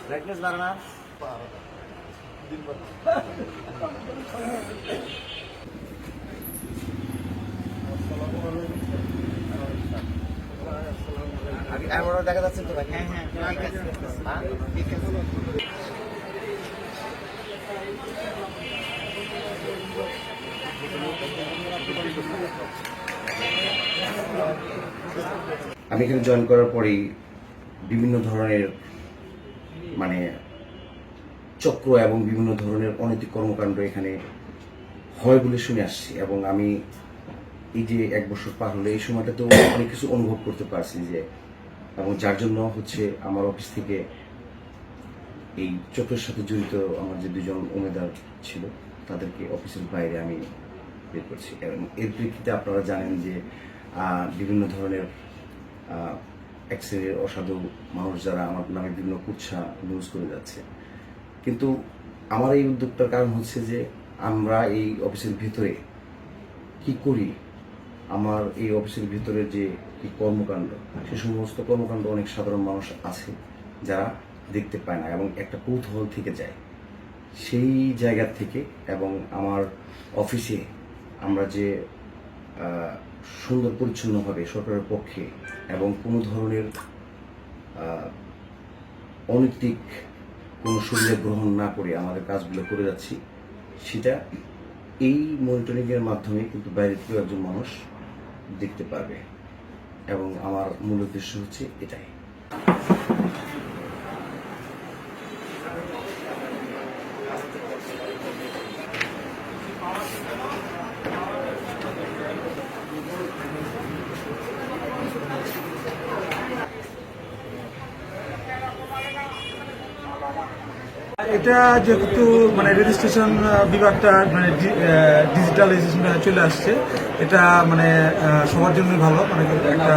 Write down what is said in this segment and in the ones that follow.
Brightness বাড়ানা দেখা যাচ্ছে তো ভাই। হ্যাঁ হ্যাঁ ঠিক আছে। আমি এখানে জয়েন করার পরেই বিভিন্ন ধরনের মানে চক্র এবং বিভিন্ন ধরনের অনৈতিক কর্মকাণ্ড এখানে হয় বলে শুনে আসছি, এবং আমি এই যে 1 বছর পার হলো এই সময়টাতেও অনেক কিছু অনুভব করতে পারছি যে, এবং যার জন্য হচ্ছে আমার অফিস থেকে এই চক্রের সাথে জড়িত আমার যে 2 জন উমেদার ছিল তাদেরকে অফিসের বাইরে আমি বের করছি। এবং এর প্রেক্ষিতে আপনারা জানেন যে বিভিন্ন ধরনের এক শ্রেণীর অসাধু মানুষ যারা আমার নামে বিভিন্ন কুৎসা নিউজ করে যাচ্ছে। কিন্তু আমার এই উদ্যোগটার কারণ হচ্ছে যে আমরা এই অফিসের ভিতরে কি করি, আমার এই অফিসের ভিতরে যে কি কর্মকাণ্ড, সে সমস্ত কর্মকাণ্ড অনেক সাধারণ মানুষ আছে যারা দেখতে পায় না এবং একটা কৌতূহল থেকে যায়। সেই জায়গা থেকে এবং আমার অফিসে আমরা যে সুন্দর পরিচ্ছন্নভাবে সরকারের পক্ষে এবং কোনো ধরনের অনৈতিক কোনো সুবিধা গ্রহণ না করে আমাদের কাজগুলো করে যাচ্ছি, সেটা এই মনিটরিংয়ের মাধ্যমে কিন্তু বাইরে থেকেও একজন মানুষ দেখতে পারবে, এবং আমার মূল উদ্দেশ্য হচ্ছে এটাই। এটা যেহেতু মানে রেজিস্ট্রেশন বিভাগটা মানে ডিজিটালাইজেশন চলে আসছে, এটা মানে সবার জন্য ভালো, মানে একটা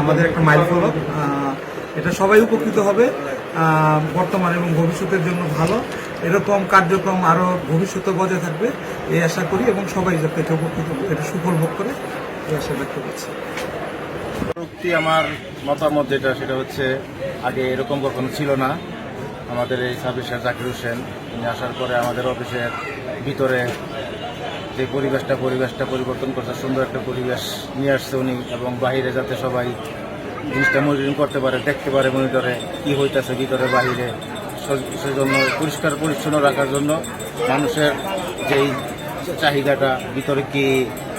আমাদের একটা মাইল ফলক। এটা সবাই উপকৃত হবে, বর্তমান এবং ভবিষ্যতের জন্য ভালো। এরকম কার্যক্রম আরো ভবিষ্যতে বজায় থাকবে এই আশা করি, এবং সবাই যাতে এটা উপকৃত এটা সুফল ভোগ করে এই আশা ব্যক্ত করছি। আমার মতামত যেটা সেটা হচ্ছে, আগে এরকম কখনো ছিল না। আমাদের এই সার্ভিসের জাকির হোসেন উনি আসার পরে আমাদের অফিসের ভিতরে যে পরিবেশটা পরিবর্তন করছে, সুন্দর একটা পরিবেশ নিয়ে আসছে উনি, এবং বাহিরে যাতে সবাই জিনিসটা মনিটরিং করতে পারে, দেখতে পারে মনিটরে কি হইতেছে ভিতরে বাহিরে। সেজন্য পরিষ্কার পরিচ্ছন্ন রাখার জন্য মানুষের যেই চাহিদাটা ভিতরে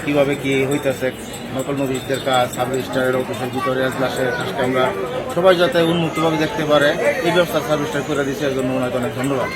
কিভাবে কি হইতেছে, নকল নবীদের কাজ, সাব রেজিস্ট্রারের অফিসের ভিতরে এজলাসের কাজটা আমরা সবাই যাতে উন্মুক্তভাবে দেখতে পারে, এই ব্যবস্থা সাব রেজিস্ট্রার করে দিচ্ছে। এর জন্য অনেক অনেক ধন্যবাদ।